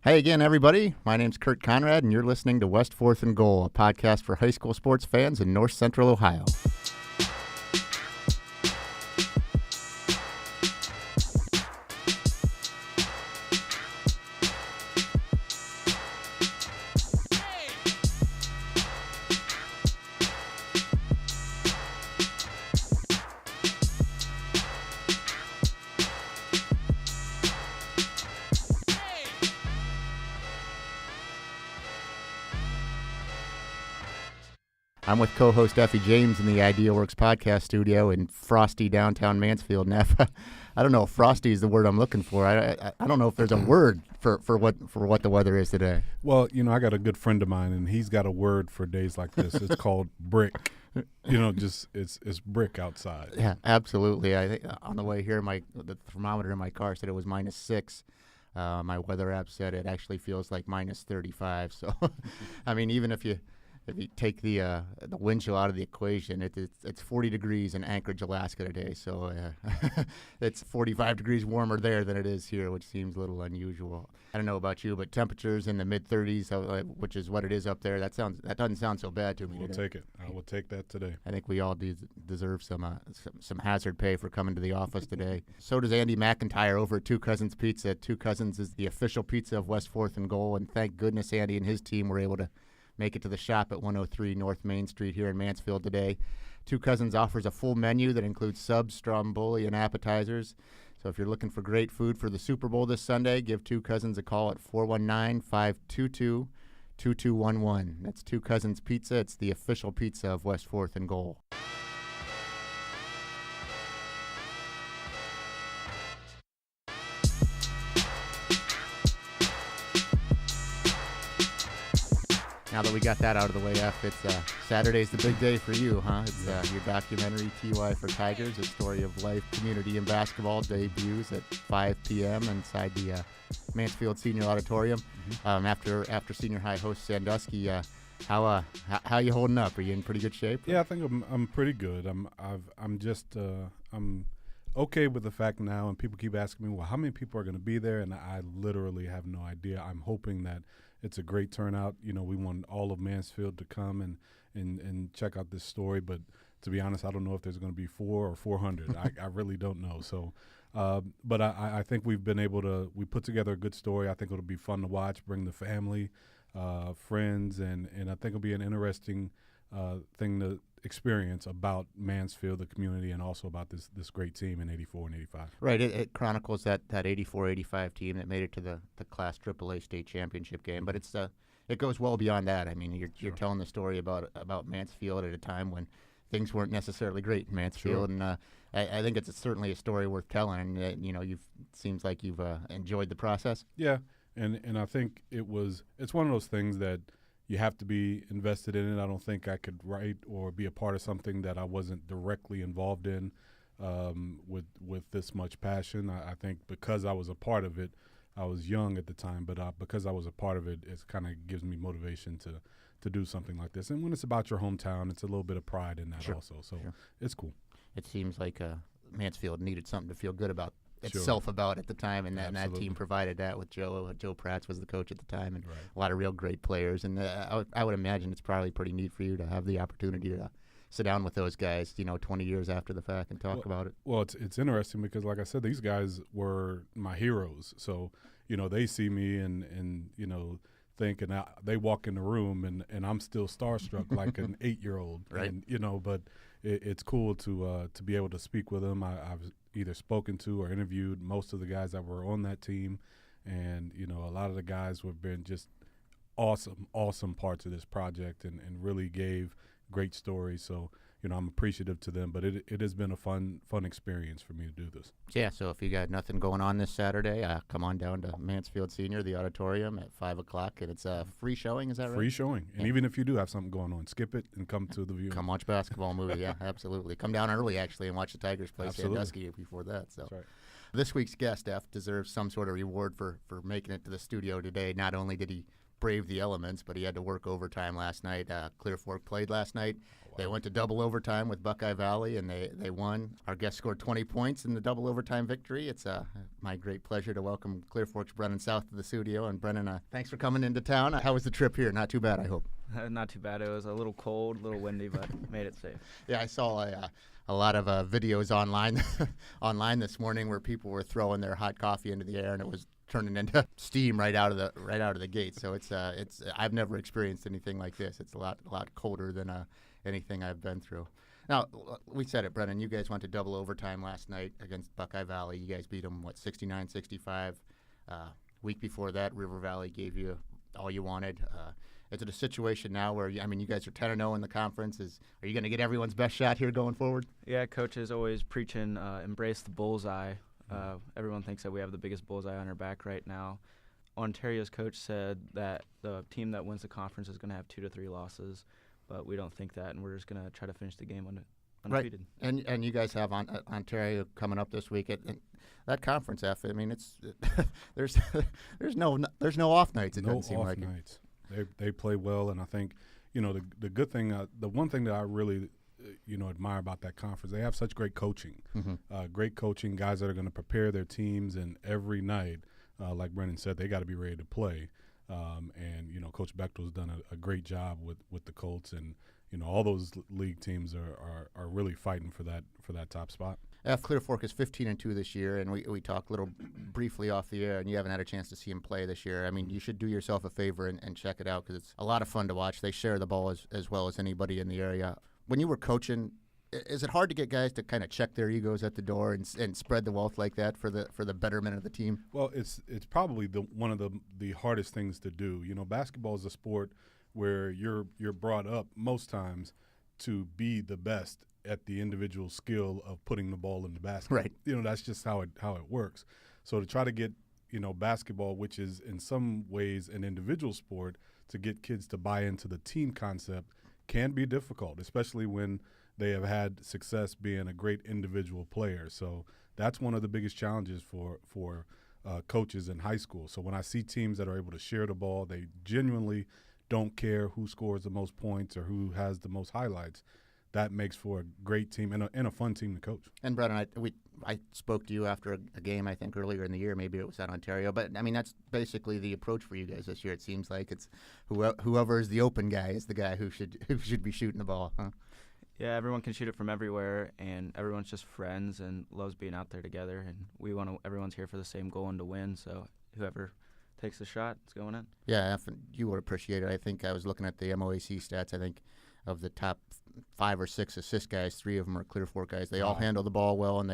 Hey again, everybody. My name's Kurt Conrad, and you're listening to West 4th and Goal, a podcast for high school sports fans in North Central Ohio. I'm with co-host Effie James in the Idea Works podcast studio in frosty downtown Mansfield. Now, I don't know if frosty is the word I'm looking for. I don't know if there's a word for what the weather is today. Well, I got a good friend of mine, and he's got a word for days like this. It's called brick. It's brick outside. Yeah, absolutely. I think on the way here, the thermometer in my car said it was -6. My weather app said it actually feels like -35. So, I mean, even if you take the wind chill out of the equation, it's 40 degrees in Anchorage, Alaska today. So it's 45 degrees warmer there than it is here, which seems a little unusual. I don't know about you, but temperatures in the mid-30s, which is what it is up there, that doesn't sound so bad to me. We'll take it. I will take that today. I think we all deserve some hazard pay for coming to the office today. So does Andy McIntyre over at Two Cousins Pizza. Two Cousins is the official pizza of West 4th and Goal, and thank goodness Andy and his team were able to make it to the shop at 103 North Main Street here in Mansfield today. Two Cousins offers a full menu that includes subs, stromboli, and appetizers. So if you're looking for great food for the Super Bowl this Sunday, give Two Cousins a call at 419-522-2211. That's Two Cousins Pizza. It's the official pizza of West 4th and Goal. Now that we got that out of the way, it's Saturday's the big day for you, huh? It's your documentary, TY for Tigers, a story of life, community, and basketball debuts at 5 p.m. inside the Mansfield Senior Auditorium. Mm-hmm. After senior high host Sandusky, how you holding up? Are you in pretty good shape? Yeah, I think I'm pretty good. I'm okay with the fact now, and people keep asking me, well, how many people are going to be there? And I literally have no idea. I'm hoping that it's a great turnout. We want all of Mansfield to come and check out this story. But to be honest, I don't know if there's going to be 400 or 400. I really don't know. So, but I think we put together a good story. I think it'll be fun to watch, bring the family, friends, and I think it'll be an interesting thing to experience about Mansfield, the community, and also about this great team in 84 and 85. Right. It chronicles that 84-85 team that made it to the Class AAA state championship game. But it goes well beyond that. I mean, you're telling the story about Mansfield at a time when things weren't necessarily great in Mansfield. Sure. And I think it's certainly a story worth telling. And, seems like you've enjoyed the process. Yeah. And I think it's one of those things that you have to be invested in it. I don't think I could write or be a part of something that I wasn't directly involved in with this much passion. I think because I was a part of it, I was young at the time, but because I was a part of it, it kind of gives me motivation to do something like this. And when it's about your hometown, it's a little bit of pride in that also. So It's cool. It seems like Mansfield needed something to feel good about itself about at the time, and that team provided that with Joe. Joe Prats was the coach at the time, and a lot of real great players. And I would imagine it's probably pretty neat for you to have the opportunity to sit down with those guys, 20 years after the fact and talk about it. Well, it's interesting because, like I said, these guys were my heroes. So, they see me and think, and they walk in the room, and I'm still starstruck like an 8-year-old. Right. And, but it's cool to be able to speak with them. I've either spoken to or interviewed most of the guys that were on that team, and a lot of the guys have been just awesome parts of this project and really gave great stories. So I'm appreciative to them, but it has been a fun experience for me to do this. Yeah, so if you got nothing going on this Saturday, come on down to Mansfield Senior, the auditorium at 5 o'clock, and it's a free showing, is that right? Free showing, and even if you do have something going on, skip it and come to the viewing. Come watch basketball movie, yeah, absolutely. Come down early, actually, and watch the Tigers play Sandusky before that. So. That's right. This week's guest, F, deserves some sort of reward for making it to the studio today. Not only did he brave the elements, but he had to work overtime last night. Clear Fork played last night. They went to double overtime with Buckeye Valley, and they won. Our guest scored 20 points in the double overtime victory. It's my great pleasure to welcome Clear Fork's Brennan South to the studio. And Brennan, thanks for coming into town. How was the trip here? Not too bad, I hope. Not too bad. It was a little cold, a little windy, but made it safe. Yeah, I saw a lot of videos online this morning where people were throwing their hot coffee into the air, and it was turning into steam right out of the gate. So it's I've never experienced anything like this. It's a lot colder than anything I've been through. Now, we said it, Brennan. You guys went to double overtime last night against Buckeye Valley. You guys beat them, 69-65. Week before that, River Valley gave you all you wanted. Is it a situation now where, you guys are 10-0 in the conference? Are you going to get everyone's best shot here going forward? Yeah, Coach is always preaching, embrace the bullseye. Everyone thinks that we have the biggest bullseye on our back right now. Ontario's coach said that the team that wins the conference is going to have 2 to 3 losses, but we don't think that, and we're just going to try to finish the game undefeated. Right. And you guys have Ontario coming up this week. And that conference, it's there's no off nights. It doesn't seem like no off nights. They play well, and I think the good thing, the one thing that I really admire about that conference, they have such great coaching. Mm-hmm. Great coaching, guys that are going to prepare their teams, and every night, like Brennan said, they got to be ready to play. And Coach Bechtel's done a great job with the Colts, and all those league teams are really fighting for that top spot. Clear Fork is 15-2 this year, and we talked a little briefly off the air, and you haven't had a chance to see him play this year. You should do yourself a favor and check it out, because it's a lot of fun to watch. They share the ball as well as anybody in the area. When you were coaching, is it hard to get guys to kind of check their egos at the door and spread the wealth like that for the betterment of the team? Well, it's probably one of the hardest things to do. Basketball is a sport where you're brought up most times to be the best at the individual skill of putting the ball in the basket. Right. That's just how it works. So to try to get basketball, which is in some ways an individual sport, to get kids to buy into the team concept can be difficult, especially when they have had success being a great individual player. So that's one of the biggest challenges for coaches in high school. So when I see teams that are able to share the ball, they genuinely don't care who scores the most points or who has the most highlights. That makes for a great team and a fun team to coach. And Brennan, I spoke to you after a game, I think earlier in the year. Maybe it was at Ontario, but that's basically the approach for you guys this year. It seems like it's whoever is the open guy is the guy who should be shooting the ball, huh? Yeah, everyone can shoot it from everywhere, and everyone's just friends and loves being out there together. And everyone's here for the same goal and to win. So whoever takes the shot, it's going in. Yeah, you would appreciate it. I think I was looking at the MOAC stats. I think of the top 5 or 6 assist guys, 3 of them are Clear Fork guys. They all handle the ball well, and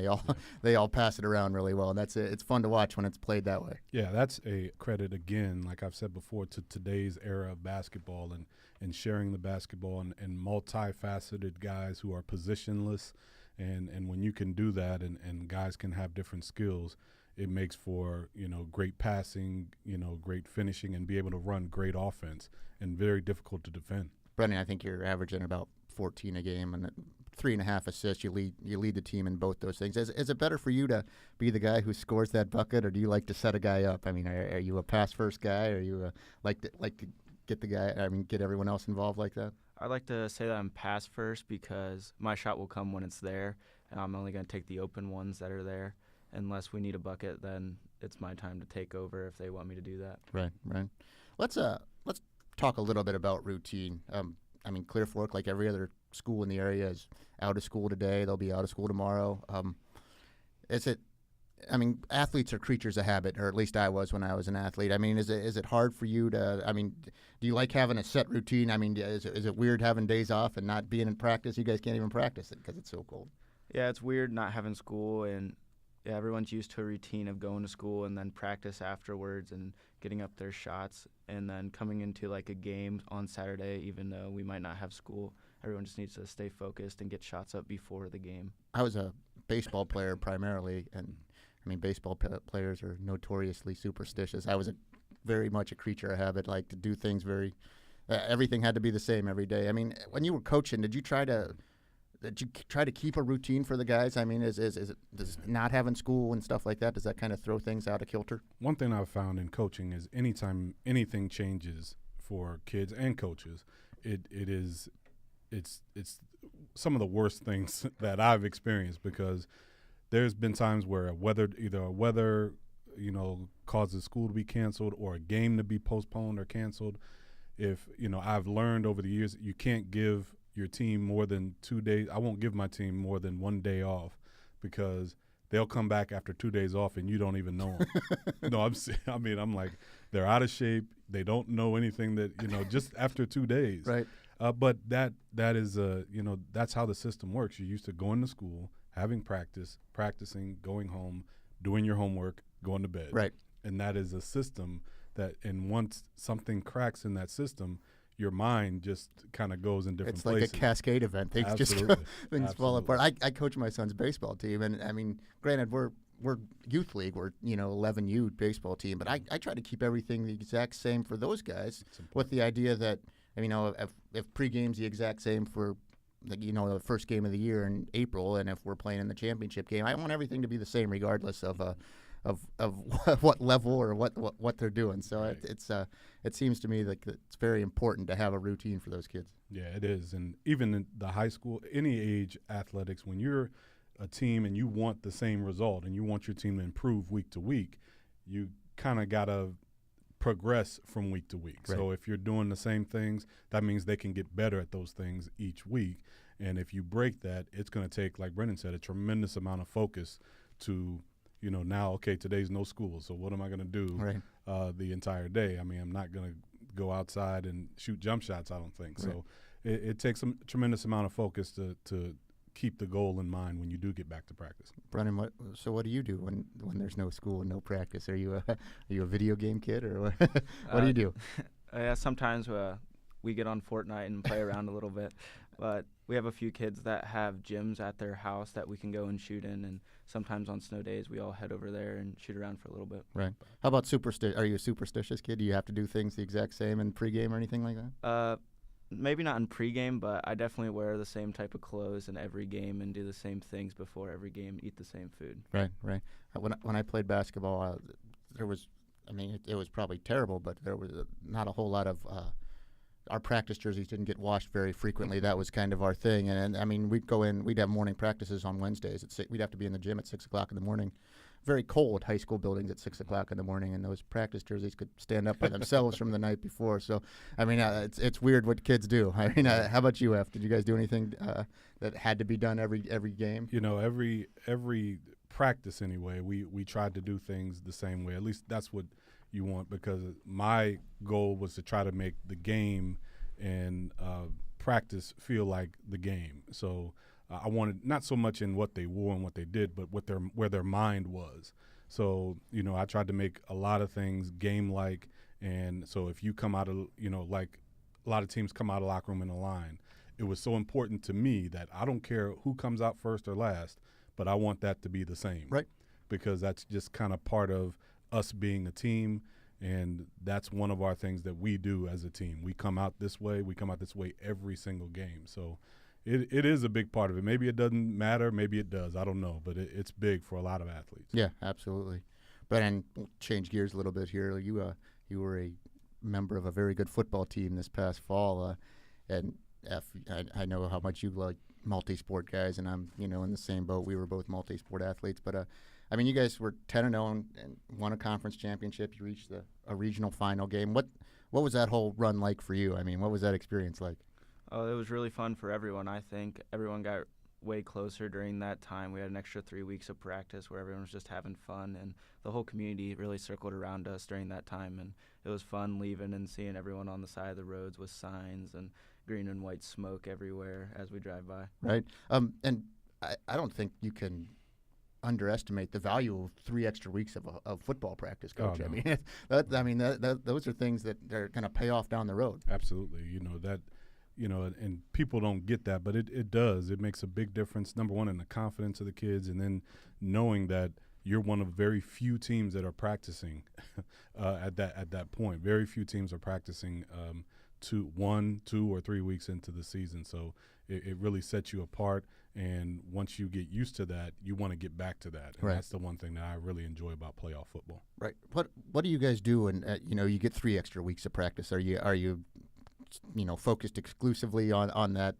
they all pass it around really well. And that's it. It's fun to watch when it's played that way. Yeah, that's a credit again, like I've said before, to today's era of basketball and sharing the basketball and multifaceted guys who are positionless. And when you can do that and guys can have different skills, it makes for great passing, great finishing, and be able to run great offense, and very difficult to defend. Brennan, I think you're averaging about 14 a game and 3.5 assists. You lead the team in both those things. Is it better for you to be the guy who scores that bucket, or do you like to set a guy up? Are you a pass first guy, or you like to get the guy? Get everyone else involved like that? I like to say that I'm pass first because my shot will come when it's there, and I'm only going to take the open ones that are there. Unless we need a bucket, then it's my time to take over if they want me to do that. Right. Let's talk a little bit about routine. Clear Fork, like every other school in the area, is out of school today. They'll be out of school tomorrow. Athletes are creatures of habit, or at least I was when I was an athlete. Is it hard for you to? Do you like having a set routine? Is it weird having days off and not being in practice? You guys can't even practice it because it's so cold. Yeah, it's weird not having school, and everyone's used to a routine of going to school and then practice afterwards and getting up their shots, and then coming into like a game on Saturday, even though we might not have school. Everyone just needs to stay focused and get shots up before the game. I was a baseball player primarily, and baseball players are notoriously superstitious. I was very much a creature of habit, like to do things everything had to be the same every day. When you were coaching, did you try to did you try to keep a routine for the guys? I mean, is it does not having school and stuff like that, does that kind of throw things out of kilter? One thing I've found in coaching is anytime anything changes for kids and coaches, it's some of the worst things that I've experienced, because there's been times where either a weather causes school to be canceled or a game to be postponed or canceled. If I've learned over the years, you can't give your team more than 2 days. I won't give my team more than 1 day off, because they'll come back after 2 days off and you don't even know them. No, I'm like, they're out of shape. They don't know anything that, just after 2 days. Right. But that is, that's how the system works. You're used to going to school, having practicing, going home, doing your homework, going to bed. Right. And that is a system and once something cracks in that system, your mind just kind of goes in different places. It's like a cascade event. Things Absolutely. things fall apart. I coach my son's baseball team, and I mean, granted, we're youth league. We're 11U baseball team, but I try to keep everything the exact same for those guys, with the idea that if pregame's the exact same for the first game of the year in April, and if we're playing in the championship game, I want everything to be the same regardless of what level or what they're doing. So Right. it seems to me like it's very important to have a routine for those kids. Yeah, it is. And even in the high school, any age athletics, when you're a team and you want the same result and you want your team to improve week to week, you kind of got to progress from week to week. Right. So if you're doing the same things, that means they can get better at those things each week. And if you break that, it's going to take, like Brennan said, a tremendous amount of focus to now, okay, today's no school, so what am I going to do the entire day? I mean, I'm not going to go outside and shoot jump shots, I don't think. Right. So it takes a tremendous amount of focus to keep the goal in mind when you do get back to practice. Brennan, what do you do when there's no school and no practice? Are you a video game kid, or what do you do? Yeah, sometimes we get on Fortnite and play around a little bit, but we have a few kids that have gyms at their house that we can go and shoot in, and sometimes on snow days we all head over there and shoot around for a little bit. Right. How about are you a superstitious kid? Do you have to do things the exact same in pregame or anything like that? Maybe not in pregame, but I definitely wear the same type of clothes in every game and do the same things before every game, eat the same food. Right. When I played basketball, there was, it was probably terrible, but there was not a whole lot of our practice jerseys didn't get washed very frequently. That was kind of our thing. And we'd go in, we'd have morning practices on Wednesdays. We'd have to be in the gym at 6 o'clock in the morning. Very cold high school buildings at 6 o'clock in the morning, and those practice jerseys could stand up by themselves from the night before. So, it's weird what kids do. How about you, F? Did you guys do anything that had to be done every game? Every practice anyway, we tried to do things the same way. At least that's what you want, because my goal was to try to make the game and practice feel like the game. So I wanted not so much in what they wore and what they did, but where their mind was. So I tried to make a lot of things game-like, and so if you come out of like a lot of teams come out of the locker room in a line, it was so important to me that I don't care who comes out first or last, but I want that to be the same. Right. Because that's just kind of part of us being a team, and that's one of our things that we do as a team. We come out this way every single game. So it is a big part of it. Maybe it doesn't matter, maybe it does, I don't know, but it's big for a lot of athletes. Yeah, absolutely. Brennan, we'll change gears a little bit here. You were a member of a very good football team this past fall, and I know how much you like multi-sport guys, and I'm in the same boat. We were both multi-sport athletes, but you guys were 10-0 and won a conference championship. You reached a regional final game. What was that whole run like for you? What was that experience like? Oh, it was really fun for everyone. I think everyone got way closer during that time. We had an extra 3 weeks of practice where everyone was just having fun, and the whole community really circled around us during that time, and it was fun leaving and seeing everyone on the side of the roads with signs and green and white smoke everywhere as we drive by. Right. And I don't think you can underestimate the value of 3 extra weeks of football practice, Coach. Oh, no. Those are things that they're going to pay off down the road. Absolutely. And people don't get that, but it does. It makes a big difference, number one, in the confidence of the kids, and then knowing that you're one of very few teams that are practicing at that point. Very few teams are practicing 1, 2, or 3 weeks into the season. So it really sets you apart. And once you get used to that, you want to get back to that. And that's the one thing that I really enjoy about playoff football. Right. What do you guys do when you get 3 extra weeks of practice? Are you focused exclusively on that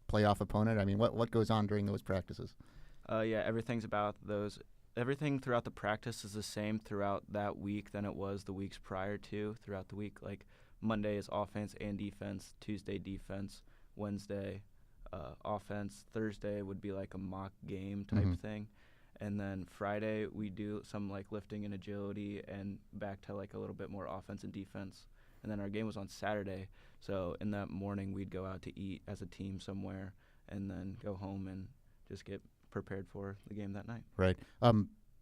playoff opponent? I mean, what goes on during those practices? Everything's about those. Everything throughout the practice is the same throughout that week than it was the weeks prior to throughout the week. Like Monday is offense and defense, Tuesday defense, Wednesday offense, Thursday would be like a mock game type thing, and then Friday we do some like lifting and agility and back to like a little bit more offense and defense. And then our game was on Saturday, so in that morning we'd go out to eat as a team somewhere and then go home and just get prepared for the game that night. Right.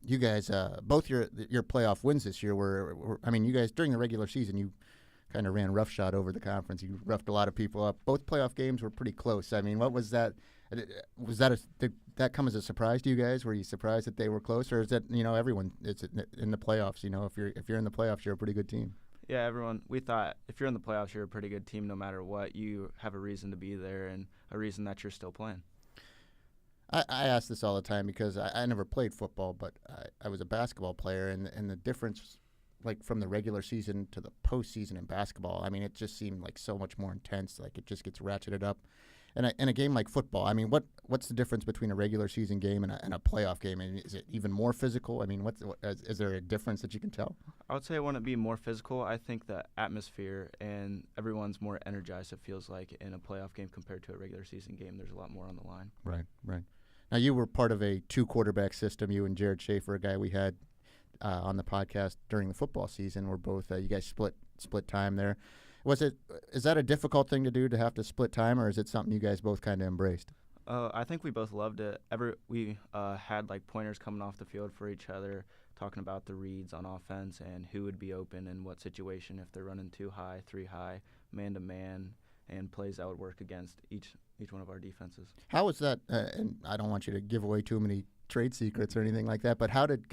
You guys, both your playoff wins this year were you guys during the regular season you kind of ran roughshod over the conference. You roughed a lot of people up. Both playoff games were pretty close. I mean, what was that? Did that come as a surprise to you guys? Were you surprised that they were close, or is that everyone is in the playoffs? If you're in the playoffs, you're a pretty good team. Yeah, everyone. We thought if you're in the playoffs, you're a pretty good team no matter what. You have a reason to be there and a reason that you're still playing. I ask this all the time because I never played football, but I was a basketball player, and the difference, like from the regular season to the postseason in basketball, I mean, it just seemed like so much more intense. Like it just gets ratcheted up. And in a game like football, I mean, what's the difference between a regular season game and a playoff game? I mean, is it even more physical? I mean, is there a difference that you can tell? I would say it wouldn't be more physical. I think the atmosphere and everyone's more energized, it feels like, in a playoff game compared to a regular season game. There's a lot more on the line. Right. Now, you were part of a 2-quarterback system. You and Jared Schaefer, a guy we had on the podcast during the football season, were both you guys split time there. Is that a difficult thing to do, to have to split time, or is it something you guys both kind of embraced? I think we both loved it. We had like pointers coming off the field for each other, talking about the reads on offense and who would be open in what situation, if they're running 2 high, 3 high, man to man, and plays that would work against each one of our defenses. How was that? And I don't want you to give away too many trade secrets or anything like that, but how did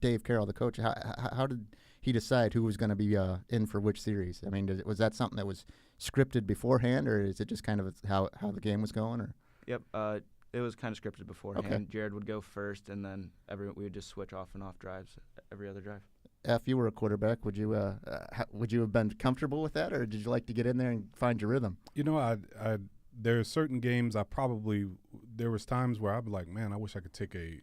Dave Carroll, the coach, how did he decide who was going to be in for which series? I mean, was that something that was scripted beforehand, or is it just kind of how the game was going? Or Yep, it was kind of scripted beforehand. Okay. Jared would go first, and then we would just switch off and off drives every other drive. If you were a quarterback, would you have been comfortable with that, or did you like to get in there and find your rhythm? There are certain games there was times where I'd be like, man, I wish I could take a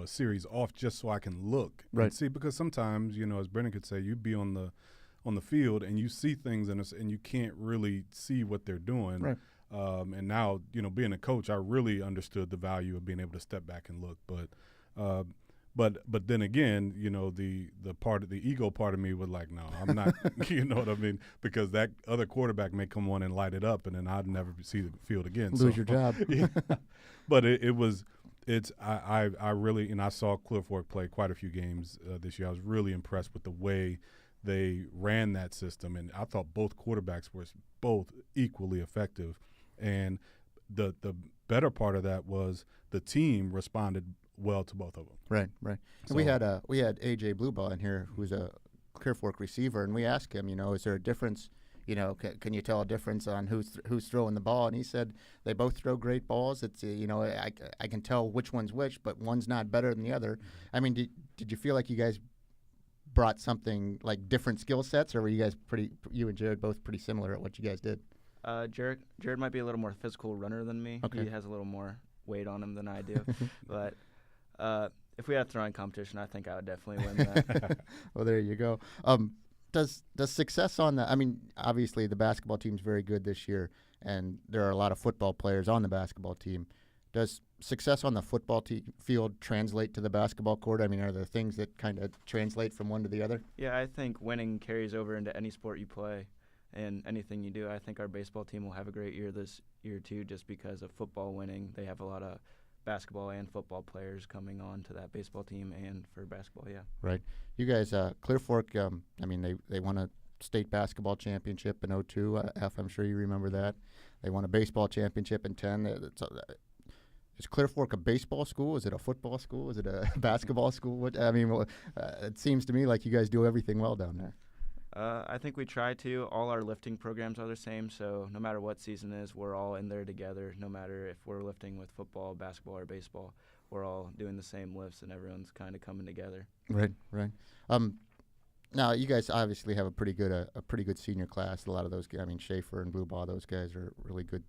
series off just so I can look and see, because sometimes, as Brennan could say, you'd be on the field and you see things and you can't really see what they're doing. Right. And now, being a coach, I really understood the value of being able to step back and look. But then again, the ego part of me was like, no, I'm not, you know what I mean? Because that other quarterback may come on and light it up, and then I'd never see the field again. Lose your job. Yeah. But I really, and I saw Clear Fork play quite a few games this year. I was really impressed with the way they ran that system, and I thought both quarterbacks were both equally effective. And the better part of that was the team responded well to both of them. Right. So We had AJ Blueball in here, who's a Clear Fork receiver, and we asked him, is there a difference? Can you tell a difference on who's throwing the ball? And he said they both throw great balls. It's I can tell which one's which, but one's not better than the other. I mean, did you feel like you guys brought something like different skill sets, or were you guys you and Jared both pretty similar at what you guys did? Jared might be a little more physical runner than me. Okay. He has a little more weight on him than I do. But if we had a throwing competition, I think I would definitely win that. Well, there you go. Does success on the – I mean, obviously the basketball team's very good this year, and there are a lot of football players on the basketball team. Does success on the football field translate to the basketball court? I mean, are there things that kind of translate from one to the other? Yeah, I think winning carries over into any sport you play and anything you do. I think our baseball team will have a great year this year, too, just because of football winning. They have a lot of basketball and football players coming on to that baseball team, and for basketball, yeah. Right. You guys, Clear Fork, I mean, they won a state basketball championship in 2002. I'm sure you remember that. They won a baseball championship in 2010. Is Clear Fork a baseball school? Is it a football school? Is it a basketball school? It seems to me like you guys do everything well down there. I think we try to. All our lifting programs are the same, so no matter what season is, we're all in there together. No matter if we're lifting with football, basketball, or baseball, we're all doing the same lifts, and everyone's kind of coming together. Right, right. Now you guys obviously have a pretty good senior class. A lot of those, I mean, Schaefer and Blue Ball, those guys are really good.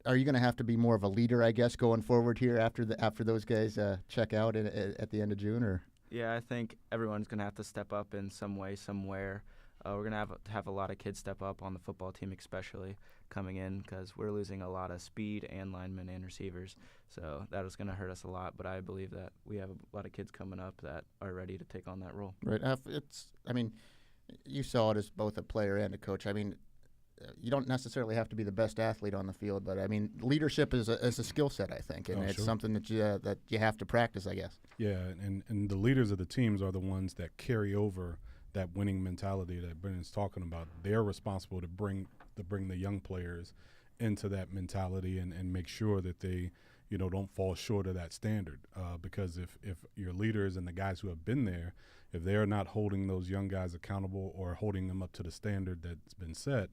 Are you going to have to be more of a leader, I guess, going forward here after those guys check out at the end of June, or? Yeah, I think everyone's going to have to step up in some way, somewhere. We're going to have a lot of kids step up on the football team, especially coming in, because we're losing a lot of speed and linemen and receivers. So that is going to hurt us a lot. But I believe that we have a lot of kids coming up that are ready to take on that role. Right. I mean, you saw it as both a player and a coach. I mean, you don't necessarily have to be the best athlete on the field, but I mean, leadership is a skill set, I think, and it's sure. something that you have to practice, I guess. Yeah, and the leaders of the teams are the ones that carry over that winning mentality that Brennan's talking about. They're responsible to bring the young players into that mentality and make sure that they, don't fall short of that standard. Because if your leaders and the guys who have been there, if they're not holding those young guys accountable or holding them up to the standard that's been set,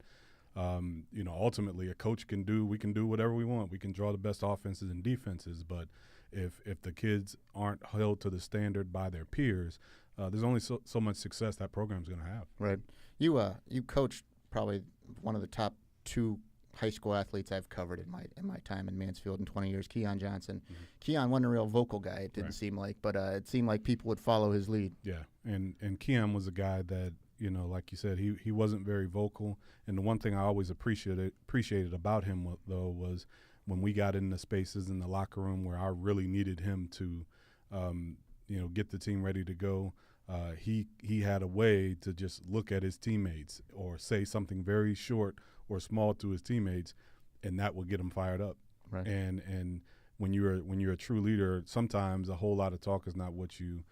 ultimately a coach we can do whatever we want. We can draw the best offenses and defenses, but if the kids aren't held to the standard by their peers, there's only so much success that program's going to have. Right. You coached probably one of the top 2 high school athletes I've covered in my time in Mansfield in 20 years, Keon Johnson. Mm-hmm. Keon wasn't a real vocal guy, it didn't seem like, but it seemed like people would follow his lead. Yeah, and Keon was a guy that, like you said, he wasn't very vocal. And the one thing I always appreciated about him, though, was when we got in the spaces in the locker room where I really needed him to, get the team ready to go. He had a way to just look at his teammates or say something very short or small to his teammates, and that would get him fired up. Right. And when you're a true leader, sometimes a whole lot of talk is not what you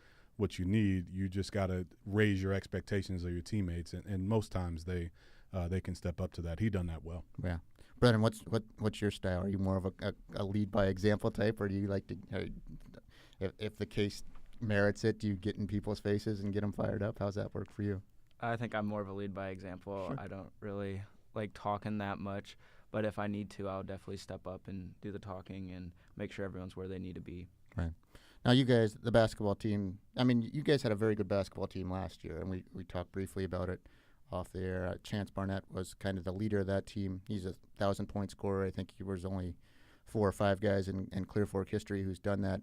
need. You just got to raise your expectations of your teammates, and most times they can step up to that. He done that well. Yeah. Brennan, what's your style? Are you more of a lead by example type, or do you like to, if the case merits it, do you get in people's faces and get them fired up? How's that work for you? I think I'm more of a lead by example. Sure. I don't really like talking that much, but if I need to, I'll definitely step up and do the talking and make sure everyone's where they need to be. Right. Now, you guys, the basketball team, I mean, you guys had a very good basketball team last year, and we talked briefly about it off the air. Chance Barnett was kind of the leader of that team. He's a 1,000-point scorer. I think he was only 4 or 5 guys in Clear Fork history who's done that.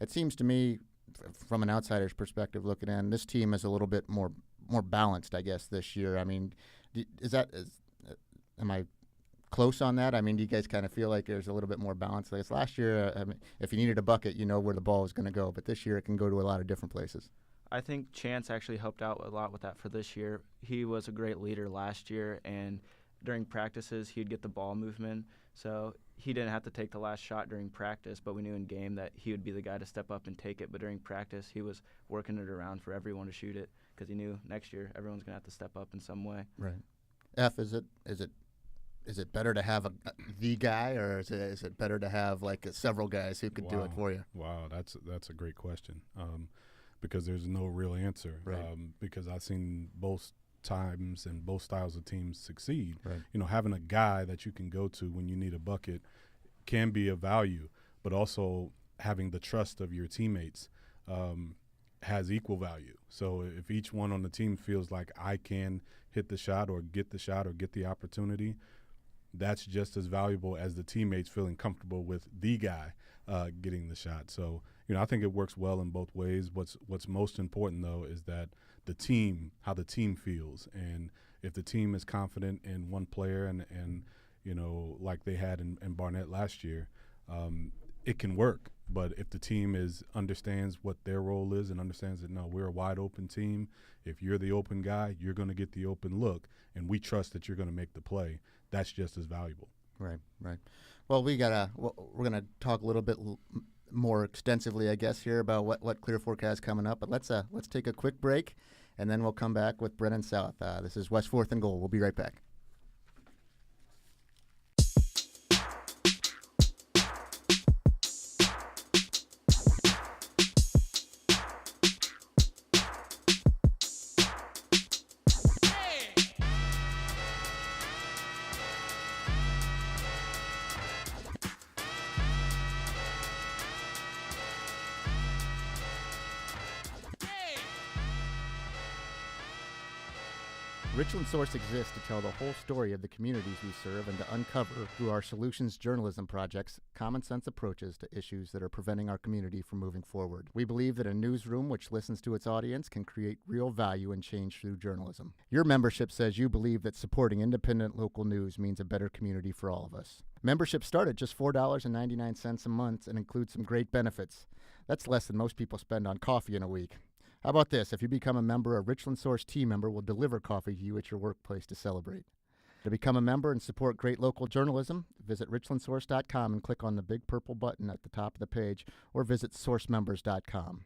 It seems to me, from an outsider's perspective looking in, this team is a little bit more balanced, I guess, this year. I mean, am I close on that? I mean, do you guys kind of feel like there's a little bit more balance? Like last year, I mean, if you needed a bucket, you know where the ball is going to go. But this year, it can go to a lot of different places. I think Chance actually helped out a lot with that for this year. He was a great leader last year, and during practices, he'd get the ball movement. So he didn't have to take the last shot during practice, but we knew in game that he would be the guy to step up and take it. But during practice, he was working it around for everyone to shoot it because he knew next year everyone's going to have to step up in some way. Right. Is it better to have the guy, or is it better to have like several guys who could do it for you? Wow, that's a great question. Because there's no real answer. Right. Because I've seen both times and both styles of teams succeed. Right. Having a guy that you can go to when you need a bucket can be of value, but also having the trust of your teammates has equal value. So if each one on the team feels like I can hit the shot or get the opportunity, that's just as valuable as the teammates feeling comfortable with the guy getting the shot. So, I think it works well in both ways. What's most important, though, is that how the team feels. And if the team is confident in one player and like they had in Barnett last year, it can work. But if the team understands what their role is and understands that, no, we're a wide open team. If you're the open guy, you're going to get the open look, and we trust that you're going to make the play. That's just as valuable. Right. Well, we're gonna talk a little bit more extensively, I guess, here about what Clear Fork has coming up. But let's take a quick break, and then we'll come back with Brennan South. This is West 4th and Goal. We'll be right back. Richland Source exists to tell the whole story of the communities we serve and to uncover, through our solutions journalism projects, common sense approaches to issues that are preventing our community from moving forward. We believe that a newsroom which listens to its audience can create real value and change through journalism. Your membership says you believe that supporting independent local news means a better community for all of us. Membership start at just $4.99 a month and includes some great benefits. That's less than most people spend on coffee in a week. How about this? If you become a member, a Richland Source team member will deliver coffee to you at your workplace to celebrate. To become a member and support great local journalism, visit richlandsource.com and click on the big purple button at the top of the page, or visit sourcemembers.com.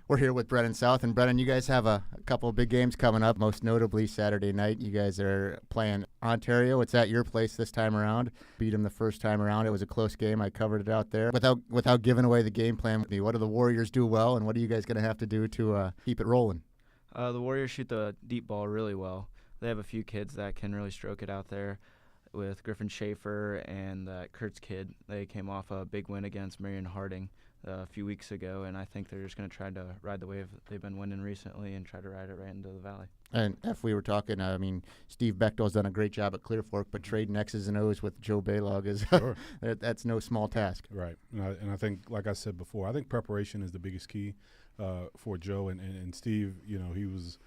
We're here with Brennan South, and Brennan, you guys have a couple of big games coming up, most notably Saturday night. You guys are playing Ontario. It's at your place this time around. Beat them the first time around. It was a close game. I covered it out there. Without giving away the game plan, what do the Warriors do well, and what are you guys going to have to do to keep it rolling? The Warriors shoot the deep ball really well. They have a few kids that can really stroke it out there. With Griffin Schaefer and Kurt's kid, they came off a big win against Marion Harding a few weeks ago, and I think they're just going to try to ride the wave they've been winning recently and try to ride it right into the valley. And if we were talking, Steve Bechtel's done a great job at Clear Fork, but trading X's and O's with Joe Baylog is Sure. that's no small task. Right. And I think, like I said before, I think preparation is the biggest key for Joe and Steve. He was,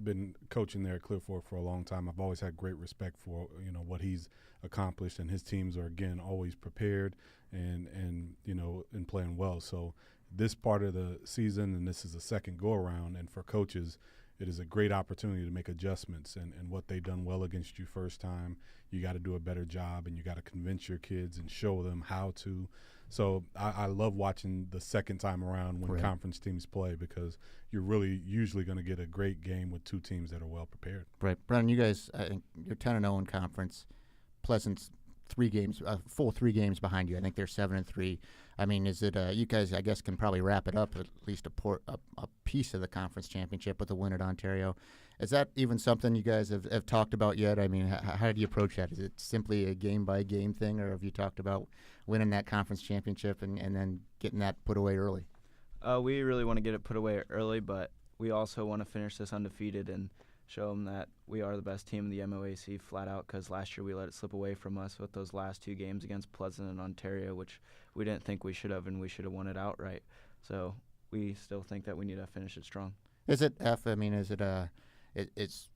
been coaching there at Clear Fork for a long time. I've always had great respect for, what he's accomplished, and his teams are, again, always prepared and playing well. So this part of the season, and this is the second go-around, and for coaches, it is a great opportunity to make adjustments. And what they done well against you first time, you got to do a better job, and you got to convince your kids and show them how to. So I love watching the second time around when conference teams play, because you're really usually going to get a great game with two teams that are well prepared. Right. Brennan, you guys, you're 10-0 in conference. Pleasant's full 3 games behind you. I think they're 7-3. Is it you guys, I guess, can probably wrap it up, at least a piece of the conference championship with a win at Ontario. Is that even something you guys have talked about yet? How do you approach that? Is it simply a game-by-game thing, or have you talked about winning that conference championship and then getting that put away early? We really want to get it put away early, but we also want to finish this undefeated and show them that we are the best team in the MOAC flat out, because last year we let it slip away from us with those last 2 games against Pleasant and Ontario, which we didn't think we should have, and we should have won it outright. So we still think that we need to finish it strong. Is it, F, it's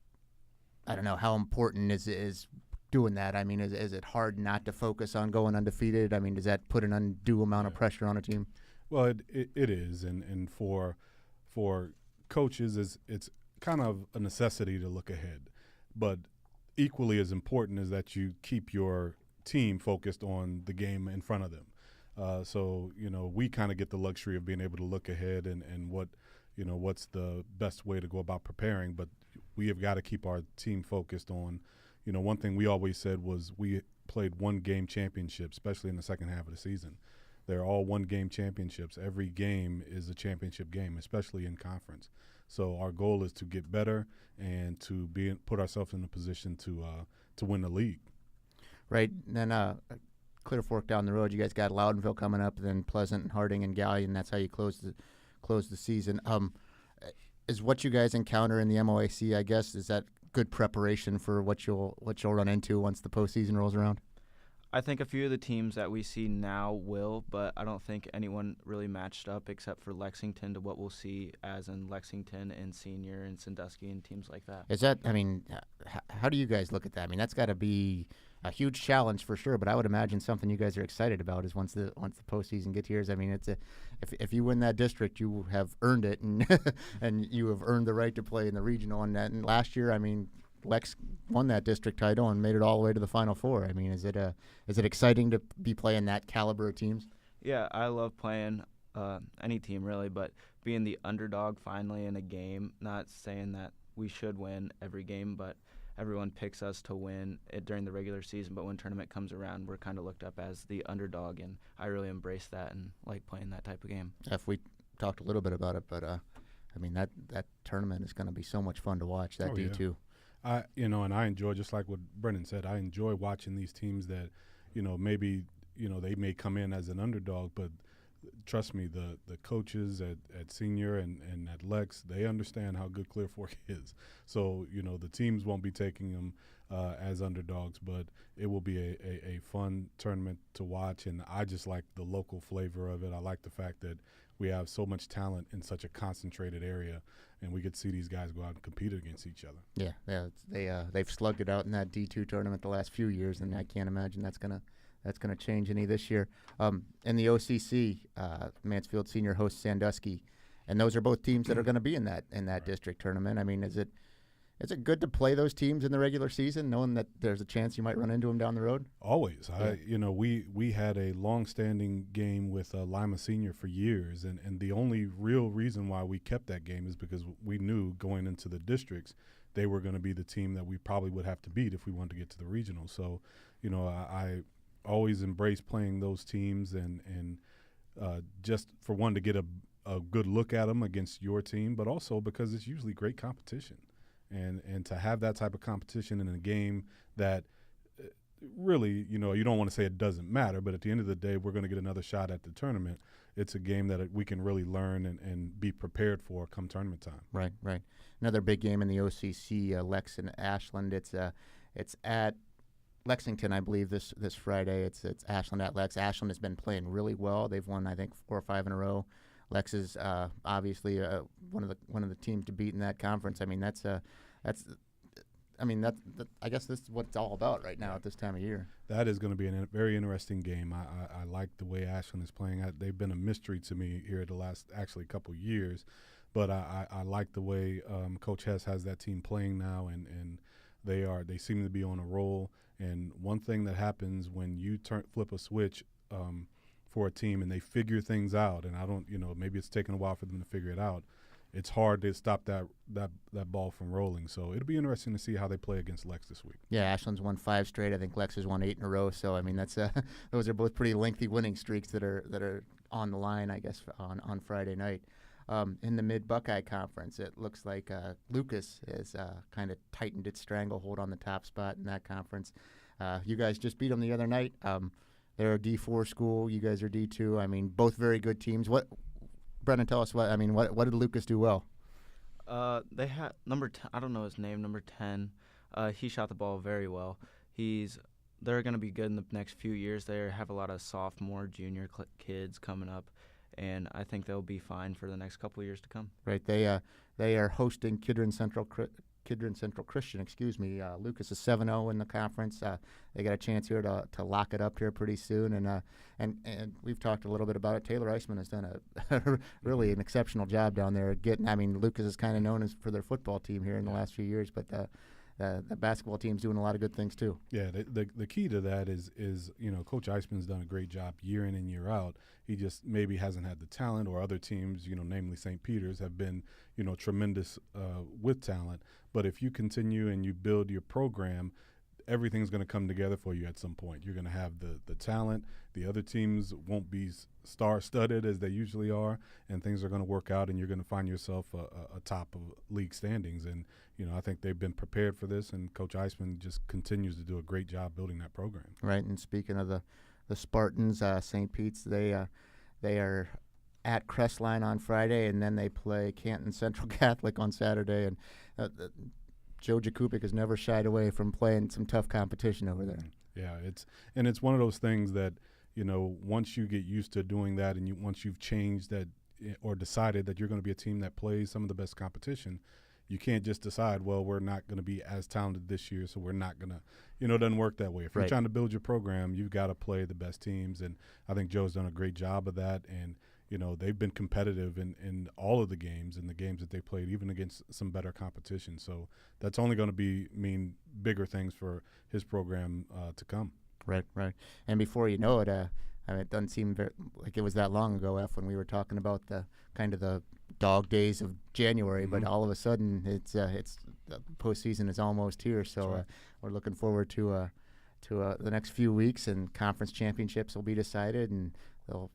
I don't know, how important is doing that? Is it hard not to focus on going undefeated? Does that put an undue amount of pressure on a team? Well, it is, and for coaches, it's kind of a necessity to look ahead. But equally as important is that you keep your team focused on the game in front of them. So we kind of get the luxury of being able to look ahead and what's the best way to go about preparing. But we have got to keep our team focused on, one thing we always said was we played 1-game championship, especially in the second half of the season. They're all 1-game championships. Every game is a championship game, especially in conference. So our goal is to get better and to put ourselves in a position to win the league. Right. Then Clear Fork down the road, you guys got Loudonville coming up, then Pleasant and Harding and Gallion. That's how you close the season. Is what you guys encounter in the MOAC, I guess, is that good preparation for what you'll run into once the postseason rolls around? I think a few of the teams that we see now will, but I don't think anyone really matched up except for Lexington to what we'll see as in Lexington and Senior and Sandusky and teams like that. Is that, how do you guys look at that? That's got to be a huge challenge for sure, but I would imagine something you guys are excited about is once the postseason gets here. It's if you win that district, you have earned it, and and you have earned the right to play in the regional. And last year, Lex won that district title and made it all the way to the Final Four. Is it exciting to be playing that caliber of teams? Yeah, I love playing any team really, but being the underdog finally in a game, not saying that we should win every game, but everyone picks us to win it during the regular season, but when tournament comes around, we're kind of looked up as the underdog, and I really embrace that and like playing that type of game. If we talked a little bit about it, but that tournament is going to be so much fun to watch, that D2. Yeah. And I enjoy, just like what Brennan said, I enjoy watching these teams that, maybe, they may come in as an underdog, but trust me, the coaches at senior and at Lex, they understand how good Clear Fork is. So, the teams won't be taking them as underdogs, but it will be a fun tournament to watch. And I just like the local flavor of it. I like the fact that we have so much talent in such a concentrated area, and we get to see these guys go out and compete against each other. Yeah, they've slugged it out in that D2 tournament the last few years, and I can't imagine that's gonna change any this year. In the OCC, Mansfield Senior hosts Sandusky, and those are both teams that are going to be in that district tournament. I mean, is it good to play those teams in the regular season, knowing that there's a chance you might run into them down the road? Always. Yeah. We had a long-standing game with Lima Senior for years, and the only real reason why we kept that game is because we knew going into the districts they were going to be the team that we probably would have to beat if we wanted to get to the regional. So, I always embrace playing those teams and just for one to get a good look at them against your team, but also because it's usually great competition. And to have that type of competition in a game that really, you don't want to say it doesn't matter, but at the end of the day, we're going to get another shot at the tournament. It's a game that we can really learn and be prepared for come tournament time. Right. Another big game in the OCC, Lex and Ashland. It's at Lexington, I believe, this Friday. It's Ashland at Lex. Ashland has been playing really well. They've won, I think, 4 or 5 in a row. Lex is obviously one of the teams to beat in that conference. I mean, I guess this is what it's all about right now at this time of year. That is going to be a very interesting game. I like the way Ashland is playing. They've been a mystery to me here the last actually couple years, but I like the way Coach Hess has that team playing now, and they seem to be on a roll. And one thing that happens when you flip a switch for a team and they figure things out, and I don't, maybe it's taken a while for them to figure it out, it's hard to stop that ball from rolling. So it'll be interesting to see how they play against Lex this week. Yeah, Ashland's won 5 straight. I think Lex has won 8 in a row. So I mean, that's those are both pretty lengthy winning streaks that are on the line, I guess, on Friday night. In the Mid-Buckeye Conference, it looks like Lucas has kind of tightened its stranglehold on the top spot in that conference. You guys just beat them the other night. They're a D4 school. You guys are D2. I mean, both very good teams. Brennan, tell us what did Lucas do well? They had number 10, I don't know his name, number 10. He shot the ball very well. They're going to be good in the next few years. They have a lot of sophomore, junior kids coming up, and I think they'll be fine for the next couple of years to come. Right. They are hosting Kidron Central Christian. Lucas is 7-0 in the conference. They got a chance here to lock it up here pretty soon, and we've talked a little bit about it. Taylor Eisman has done a really an exceptional job down there getting. I mean, Lucas is kind of known as for their football team here in the last few years, but the basketball team's doing a lot of good things too. Yeah, the key to that is Coach Eisman's done a great job year in and year out. He just maybe hasn't had the talent, or other teams, namely St. Peter's, have been tremendous with talent. But if you continue and you build your program, everything's going to come together for you at some point. You're going to have the talent. The other teams won't be star-studded as they usually are, and things are going to work out, and you're going to find yourself a top of league standings. And, I think they've been prepared for this, and Coach Eisman just continues to do a great job building that program. Right, and speaking of the Spartans, St. Pete's, they are at Crestline on Friday, and then they play Canton Central Catholic on Saturday. And Joe Jakubik has never shied away from playing some tough competition over there. Yeah, it's one of those things that, once you get used to doing that, and once you've changed that or decided that you're going to be a team that plays some of the best competition, you can't just decide, well, we're not going to be as talented this year, so we're not going to, it doesn't work that way. If you're trying to build your program, you've got to play the best teams, and I think Joe's done a great job of that. And they've been competitive in all of the games, and the games that they played, even against some better competition. So that's only going to mean bigger things for his program to come. Right. And before you know it, it doesn't seem like it was that long ago, when we were talking about the kind of the dog days of January, but all of a sudden it's the postseason is almost here. So right. We're looking forward to the next few weeks, and conference championships will be decided, and they'll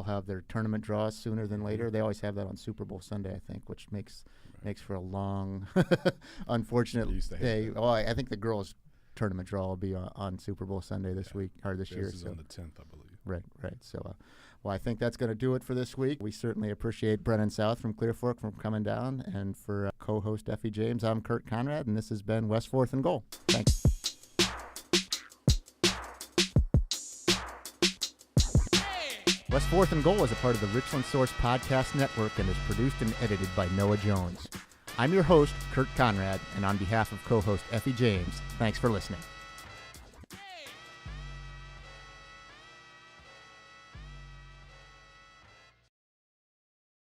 have their tournament draws sooner than later. They always have that on Super Bowl Sunday, I think, which makes for a long, unfortunate day. Oh, I think the girls' tournament draw will be on Super Bowl Sunday this week or this year. This is on the 10th, I believe. Right. So, Well, I think that's going to do it for this week. We certainly appreciate Brennan South from Clear Fork from coming down. And for co-host Effie James, I'm Kurt Conrad, and this has been West 4th and Goal. Thanks. West 4th and Goal is a part of the Richland Source Podcast Network and is produced and edited by Noah Jones. I'm your host, Kurt Conrad, and on behalf of co-host Effie James, thanks for listening.